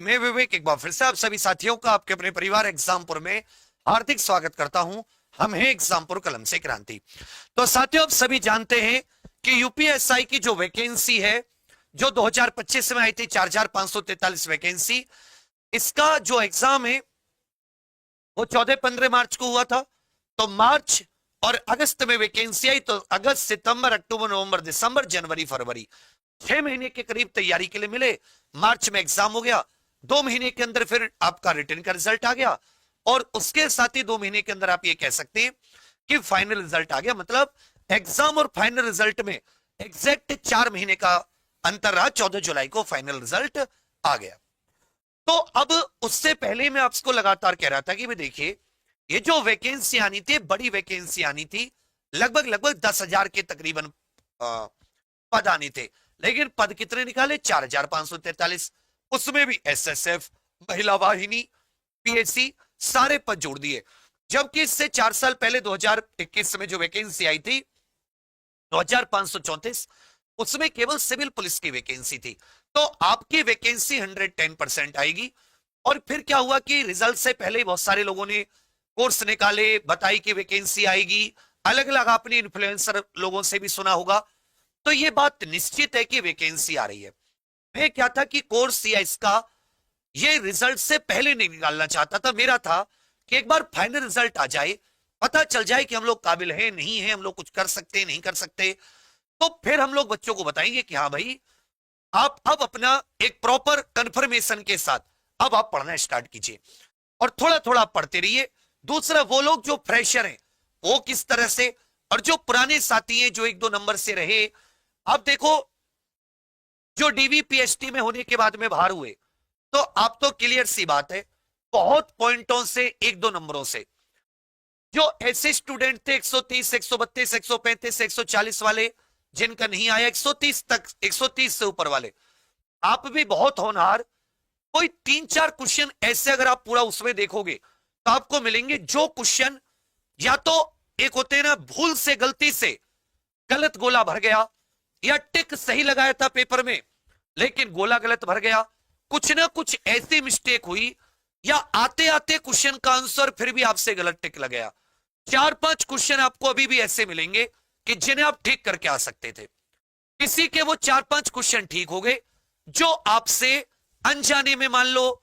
मैं विवेक एक बार फिर से आप सभी साथियों का आपके अपने परिवार एग्जामपुर में हार्दिक स्वागत करता हूं। हम हैं एग्जामपुर कलम से क्रांति। तो साथियों, आप सभी जानते हैं कि यूपीएसआई की जो वैकेंसी है जो 2025 में आई थी 4543 वैकेंसी, इसका जो एग्जाम है वो 14-15 मार्च को हुआ था। तो मार्च और अगस्त में वैकेंसी आई, तो अगस्त, सितंबर, अक्टूबर, नवंबर, दिसंबर, जनवरी, फरवरी 6 महीने के करीब तैयारी के लिए मिले। मार्च में एग्जाम हो गया, 2 महीने के अंदर फिर आपका रिटर्न का रिजल्ट आ गया, और उसके साथ ही 2 महीने के अंदर आप ये कह सकते हैं कि फाइनल रिजल्ट आ गया। मतलब एग्जाम और फाइनल रिजल्ट में एग्जैक्ट 4 महीने का अंतर रहा। 14 जुलाई को फाइनल रिजल्ट आ गया। तो अब उससे पहले मैं आपको लगातार कह रहा था कि भाई देखिए, ये जो वैकेंसी आनी थी, बड़ी वैकेंसी आनी थी, लगभग लगभग 10,000 के तकरीबन पद आने थे। लेकिन पद कितने निकाले? 4,543। उसमें भी एसएसएफ, महिला वाहिनी, पीएससी, सारे पद जोड़ दिए। जबकि इससे 4 साल पहले 2021 में जो वैकेंसी आई थी 2,534, उसमें केवल सिविल पुलिस की वैकेंसी थी। तो आपकी वैकेंसी 110% आएगी। और फिर क्या हुआ कि रिजल्ट से पहले बहुत सारे लोगों ने कोर्स निकाले, बताई कि वैकेंसी आएगी। अलग अलग आपने इन्फ्लुएंसर लोगों से भी सुना होगा। तो ये बात निश्चित है कि वैकेंसी आ रही है। मैं क्या था कि कोर्स या इसका ये रिजल्ट से पहले नहीं निकालना चाहता था। मेरा था कि एक बार फाइनल रिजल्ट आ जाए, पता चल जाए कि हम लोग काबिल हैं नहीं हैं, हम लोग कुछ कर सकते हैं नहीं कर सकते, तो फिर हम लोग बच्चों को बताएंगे कि हाँ भाई, आप अब अपना एक प्रॉपर कंफर्मेशन के साथ अब आप पढ़ना स्टार्ट कीजिए और थोड़ा थोड़ा पढ़ते रहिए। दूसरा, वो लोग जो फ्रेशर हैं वो किस तरह से, और जो पुराने साथी हैं जो 1-2 नंबर से रहे, आप देखो, जो डीवी पीएचडी में होने के बाद में बाहर हुए, तो आप तो क्लियर सी बात है, बहुत पॉइंटों से, 1-2 नंबरों से, जो ऐसे स्टूडेंट थे 130, 132, 135, 140 वाले, जिनका नहीं आया 130 तक, 130 से ऊपर वाले, आप भी बहुत होनहार। कोई 3-4 क्वेश्चन ऐसे अगर आप पूरा उसमें देखोगे तो आपको मिलेंगे जो क्वेश्चन या तो एक होते हैं ना, भूल से, गलती से गलत गोला भर गया, या टिक सही लगाया था पेपर में लेकिन गोला गलत भर गया, कुछ ना कुछ ऐसी मिस्टेक हुई, या आते आते क्वेश्चन का आंसर फिर भी आपसे गलत टिक लग गया। 4-5 क्वेश्चन आपको अभी भी ऐसे मिलेंगे कि जिन्हें आप ठीक करके आ सकते थे। किसी के वो 4-5 क्वेश्चन ठीक हो गए जो आपसे अनजाने में, मान लो,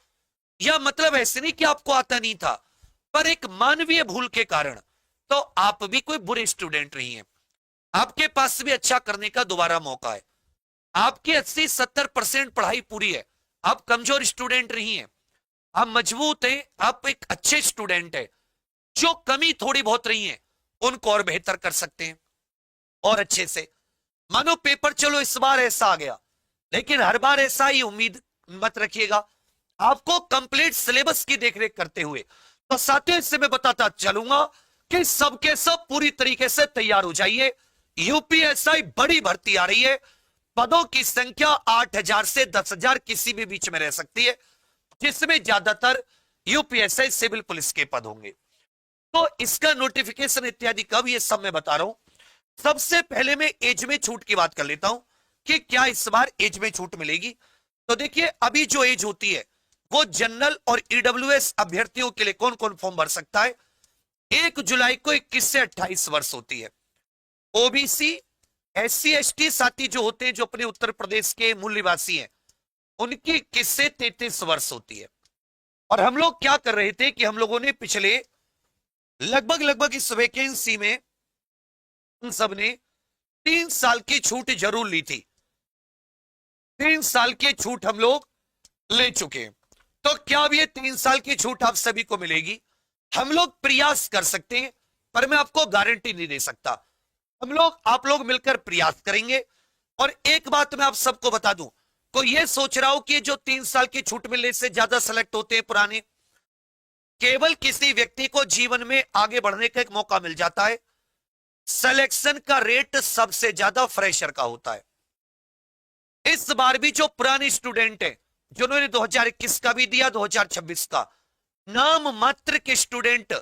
या मतलब ऐसे नहीं कि आपको आता नहीं था, पर एक मानवीय भूल के कारण, तो आप भी कोई बुरे स्टूडेंट नहीं है। आपके पास भी अच्छा करने का दोबारा मौका है। आपकी 80-70% पढ़ाई पूरी है। आप कमजोर स्टूडेंट नहीं है, आप मजबूत हैं, आप एक अच्छे स्टूडेंट है। जो कमी थोड़ी बहुत रही है उनको और बेहतर कर सकते हैं और अच्छे से। मानो पेपर चलो इस बार ऐसा आ गया, लेकिन हर बार ऐसा ही उम्मीद मत रखिएगा। आपको कंप्लीट सिलेबस की देखरेख करते हुए, तो साथियों, इससे मैं बताता चलूंगा कि सबके सब पूरी तरीके से तैयार हो जाइए। यूपीएसआई बड़ी भर्ती आ रही है। पदों की संख्या 8,000 से 10,000 किसी भी बीच में रह सकती है, जिसमें ज्यादातर यूपीएसआई सिविल पुलिस के पद होंगे। तो इसका नोटिफिकेशन इत्यादि कब, ये सब मैं बता रहा हूं। सबसे पहले मैं एज में छूट की बात कर लेता हूं कि क्या इस बार एज में छूट मिलेगी। तो देखिए, अभी जो एज होती है वो जनरल और ईडब्ल्यूएस अभ्यर्थियों के लिए कौन कौन फॉर्म भर सकता है, 1 जुलाई को 21 से 28 वर्ष होती है। ओबीसी, एससी एसटी साथी जो होते हैं, जो अपने उत्तर प्रदेश के मूल निवासी हैं, उनकी 21 से 33 वर्ष होती है। और हम लोग क्या कर रहे थे कि हम लोगों ने पिछले लगभग लगभग इस वैकेंसी में उन सब ने 3 साल की छूट जरूर ली थी। 3 साल की छूट हम लोग ले चुके हैं। तो क्या अब ये 3 साल की छूट आप सभी को मिलेगी? हम लोग प्रयास कर सकते हैं, पर मैं आपको गारंटी नहीं दे सकता। हम लोग, आप लोग मिलकर प्रयास करेंगे। और एक बात मैं आप सबको बता दूं, कोई ये सोच रहा हो कि जो 3 साल की छूट मिलने से ज्यादा सेलेक्ट होते हैं पुराने, केवल किसी व्यक्ति को जीवन में आगे बढ़ने का एक मौका मिल जाता है। सिलेक्शन का रेट सबसे ज्यादा फ्रेशर का होता है। इस बार भी जो पुराने स्टूडेंट हैं, जिन्होंने 2021 का भी दिया, 2026 का, नाम मात्र के स्टूडेंट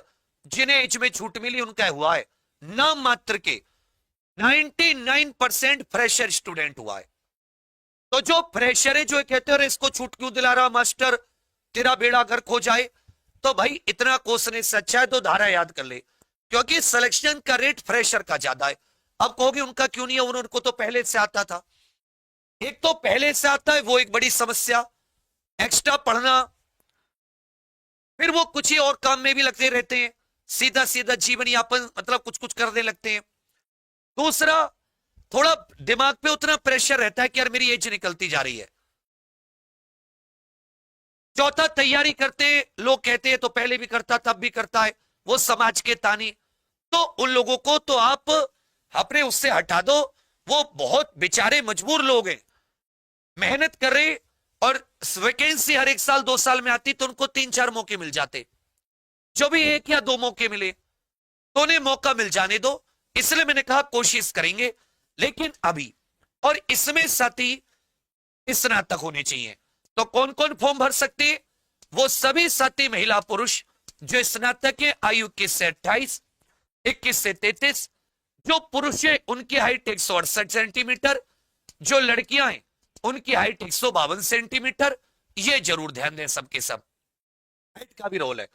जिन्हें एज में छूट मिली उनका हुआ है, नाम मात्र के 99% फ्रेशर स्टूडेंट हुआ है। तो जो फ्रेशर है जो कहते हैं इसको छूट क्यों दिला रहा मास्टर, तेरा बेड़ा गर्क हो जाए, तो भाई इतना कोसने से अच्छा है तो धारा याद कर ले, क्योंकि सिलेक्शन का रेट फ्रेशर का ज्यादा है। अब कहोगे उनका क्यों नहीं है, उनको तो पहले से आता था। एक तो पहले से आता है वो एक बड़ी समस्या, एक्स्ट्रा पढ़ना, फिर वो कुछ ही और काम में भी लगते रहते हैं, सीधा सीधा जीवन यापन मतलब कुछ कुछ करने लगते हैं। दूसरा, थोड़ा दिमाग पे उतना प्रेशर रहता है कि यार मेरी एज निकलती जा रही है। चौथा, तैयारी करते लोग कहते हैं तो पहले भी करता तब भी करता है, वो समाज के ताने, तो उन लोगों को तो आप अपने उससे हटा दो, वो बहुत बेचारे मजबूर लोग हैं, मेहनत कर रहे, और वैकेंसी हर एक साल 2 साल में आती तो उनको 3-4 मौके मिल जाते, जो भी 1 या 2 मौके मिले तो उन्हें मौका मिल जाने दो। इसलिए मैंने कहा कोशिश करेंगे, लेकिन अभी, और इसमें साथी स्नातक होने चाहिए। तो कौन कौन फॉर्म भर सकते हैं? वो सभी साथी महिला पुरुष जो स्नातक है, आयु 21 से 28, 21 से 33। जो पुरुष है उनकी हाइट 168 सेंटीमीटर, जो लड़कियां हैं उनकी हाइट 152 सेंटीमीटर। ये जरूर ध्यान दें, सबके सब हाइट का भी रोल है,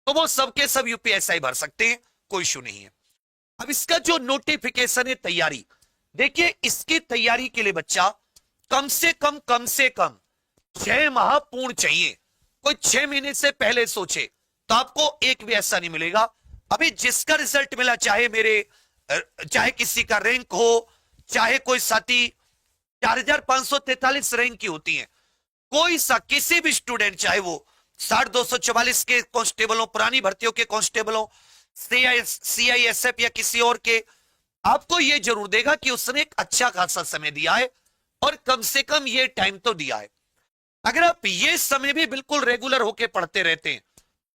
तो वो सबके सब यूपीएसआई भर सकते हैं, कोई इशू नहीं है। अब इसका जो नोटिफिकेशन है, तैयारी देखिए, इसकी तैयारी के लिए बच्चा कम से कम 6 माह पूर्ण चाहिए। कोई 6 महीने से पहले सोचे तो आपको एक भी ऐसा नहीं मिलेगा। अभी जिसका रिजल्ट मिला, चाहे किसी का रैंक हो, चाहे कोई साथी 4543 रैंक की होती है, कोई सा किसी भी स्टूडेंट, चाहे वो 6244 के कांस्टेबल हो, पुरानी भर्तियों के कांस्टेबल हो, CISF या किसी और के, आपको यह जरूर देगा कि उसने एक अच्छा खासा समय दिया है और कम से कम ये टाइम तो दिया है। अगर आप ये समय भी बिल्कुल रेगुलर होके पढ़ते रहते हैं,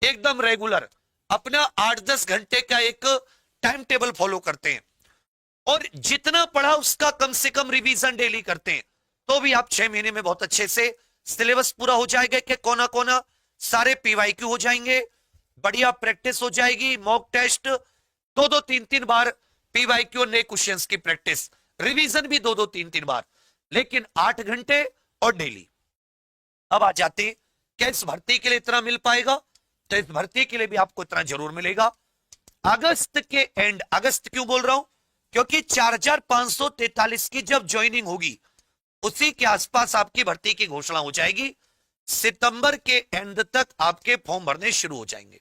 एकदम रेगुलर अपना 8-10 घंटे का एक टाइम टेबल फॉलो करते हैं, और जितना पढ़ा उसका कम से कम रिवीजन डेली करते हैं, तो भी आप 6 महीने में बहुत अच्छे से सिलेबस पूरा हो जाएगा कि कोना कोना सारे PYQ हो जाएंगे, बढ़िया प्रैक्टिस हो जाएगी, मॉक टेस्ट 2-2, 3-3 बार PYQ, नए क्वेश्चंस की प्रैक्टिस, रिवीजन भी 2-2, 3-3 बार, लेकिन 8 घंटे और डेली। अब आ जाते हैं, क्या इस भर्ती के लिए इतना मिल पाएगा? तो इस भर्ती के लिए भी आपको इतना जरूर मिलेगा। अगस्त के एंड, अगस्त क्यों बोल रहा हूं? क्योंकि 4543 की जब ज्वाइनिंग होगी, उसी के आसपास आपकी भर्ती की घोषणा हो जाएगी। सितंबर के एंड तक आपके फॉर्म भरने शुरू हो जाएंगे।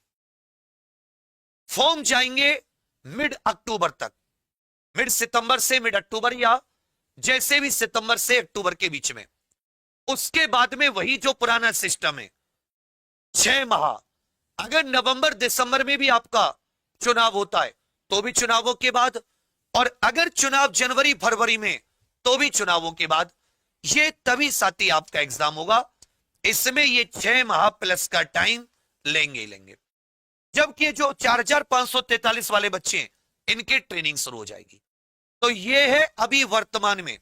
फॉर्म जाएंगे मिड अक्टूबर तक, मिड सितंबर से मिड अक्टूबर, या जैसे भी सितंबर से अक्टूबर के बीच में। उसके बाद में वही जो पुराना सिस्टम है, 6 माह। अगर नवंबर दिसंबर में भी आपका चुनाव होता है तो भी चुनावों के बाद, और अगर चुनाव जनवरी फरवरी में तो भी चुनावों के बाद, ये तभी साथी आपका एग्जाम होगा। इसमें ये 6 माह प्लस का टाइम लेंगे। जबकि जो 4543 वाले बच्चे हैं, इनकी ट्रेनिंग शुरू हो जाएगी। तो ये है अभी वर्तमान में।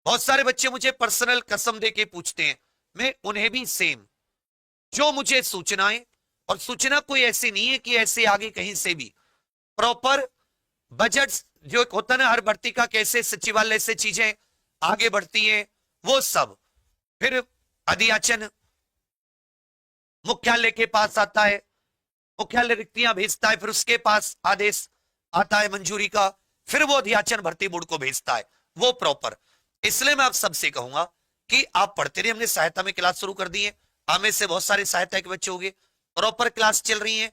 बहुत सारे बच्चे मुझे पर्सनल कसम देके पूछते हैं, मैं उन्हें भी सेम, जो मुझे सूचनाएं, और सूचना कोई ऐसी नहीं है कि ऐसे आगे कहीं से भी, प्रॉपर बजट जो होता है ना हर भर्ती का, कैसे सचिवालय से चीजें आगे बढ़ती हैं, वो सब फिर अधियाचन मुख्यालय के पास आता है, मुख्यालय रिक्तियां भेजता है, फिर उसके पास आदेश आता है मंजूरी का, फिर वो अधियाचन भर्ती बोर्ड को भेजता है, वो प्रॉपर। इसलिए मैं आप सबसे कहूंगा कि आप पढ़ते रहिए। हमने सहायता में क्लास शुरू कर दी है, हमें से बहुत सारे सहायता के बच्चे होंगे, प्रॉपर क्लास चल रही है,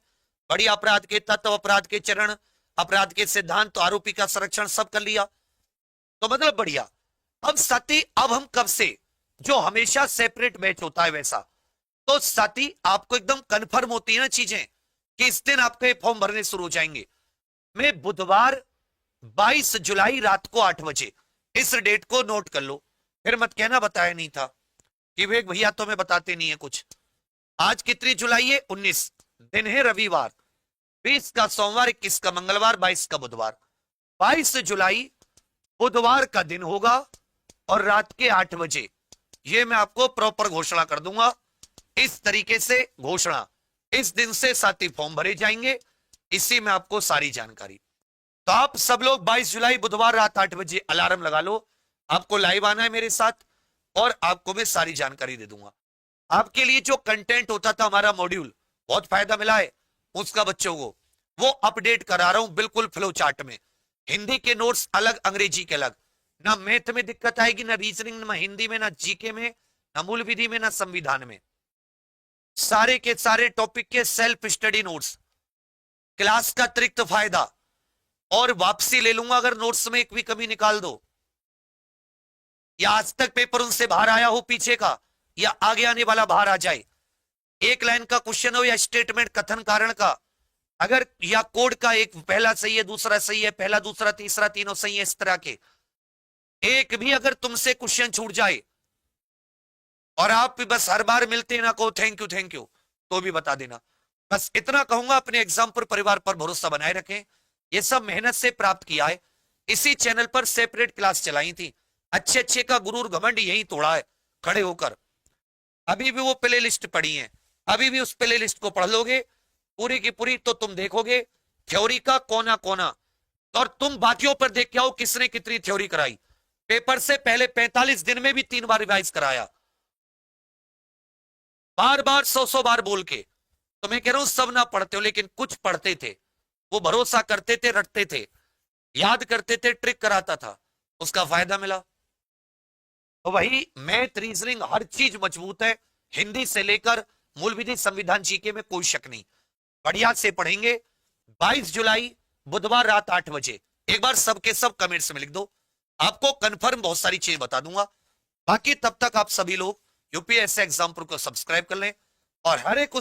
बड़ी अपराध के तत्व, अपराध के चरण, अपराध के सिद्धांत, तो आरोपी का संरक्षण सब कर लिया, तो मतलब बढ़िया। अब साथी, अब हम कब से, जो हमेशा सेपरेट बैच होता है वैसा, तो साथी आपको एकदम कंफर्म होती है ना चीजें कि इस दिन आपके फॉर्म भरने शुरू हो जाएंगे। मैं बुधवार 22 जुलाई रात को 8 बजे, इस डेट को नोट कर लो, फिर मत कहना बताया नहीं था कि वे भैया तो मैं बताते नहीं है कुछ। आज कितनी जुलाई है? 19, दिन है रविवार, 20 का सोमवार, 21 का मंगलवार, 22 का बुधवार। 22 जुलाई बुधवार का दिन होगा, और रात के 8 बजे ये मैं आपको प्रॉपर घोषणा कर दूंगा। इस तरीके से घोषणा, इस दिन से साथी फॉर्म भरे जाएंगे, इसी में आपको सारी जानकारी। तो आप सब लोग 22 जुलाई बुधवार रात 8 बजे अलार्म लगा लो, आपको लाइव आना है मेरे साथ। और आपको मैं सारी जानकारी दे दूंगा। आपके लिए जो कंटेंट होता था हमारा मॉड्यूल, बहुत फायदा मिला है उसका बच्चों को, वो अपडेट करा रहा हूं बिल्कुल फ्लो चार्ट में। हिंदी के नोट्स अलग, अंग्रेजी के अलग। ना मैथ में दिक्कत आएगी, ना रीजनिंग, ना हिंदी में, ना जीके में, ना मूल विधि में, ना संविधान में। सारे के सारे टॉपिक के सेल्फ स्टडी नोट्स, क्लास का अतिरिक्त फायदा, और वापसी ले लूंगा अगर नोट्स में एक भी कमी निकाल दो, या आज तक पेपर उनसे बाहर आया हो पीछे का, या आगे आने वाला बाहर आ जाए, एक लाइन का क्वेश्चन हो या स्टेटमेंट कथन कारण का, अगर या कोड का एक पहला सही है, दूसरा सही है, पहला दूसरा तीसरा तीनों सही है, इस तरह के एक भी अगर तुमसे क्वेश्चन छूट जाए और आप बस हर बार मिलते ना कहो थैंक यू, तो भी बता देना। बस इतना कहूंगा, अपने एग्जाम पर, परिवार पर भरोसा बनाए रखें। ये सब मेहनत से प्राप्त किया है। इसी चैनल पर सेपरेट क्लास चलाई थी, अच्छे अच्छे का गुरूर घमंड यही तोड़ा है खड़े होकर। अभी भी वो प्ले लिस्ट पड़ी है, अभी भी उस प्ले लिस्ट को पढ़ लोगे पूरी की पूरी, तो तुम देखोगे थ्योरी का कोना कोना। और तुम बाकियों पर देख के आओ किसने कितनी थ्योरी कराई। पेपर से पहले 45 दिन में भी 3 बार रिवाइज कराया, बार बार 100 बार बोल के। तो मैं कह रहा हूं सब ना पढ़ते हो, लेकिन कुछ पढ़ते थे, वो भरोसा करते थे, रटते थे, याद करते थे, ट्रिक कराता था, उसका फायदा मिला। तो वही मैथ, रीजनिंग, हर चीज मजबूत है, हिंदी से लेकर मूल विधि, संविधान, जीके में कोई शक नहीं। बढ़िया से पढ़ेंगे। 22 जुलाई बुधवार रात 8 बजे एक बार सबके सब कमेंट्स में लिख दो, आपको कंफर्म बहुत सारी चीज बता दूंगा। बाकी तब तक आप सभी लोग यूपीएससी एग्जाम को सब्सक्राइब कर लें, और हर एक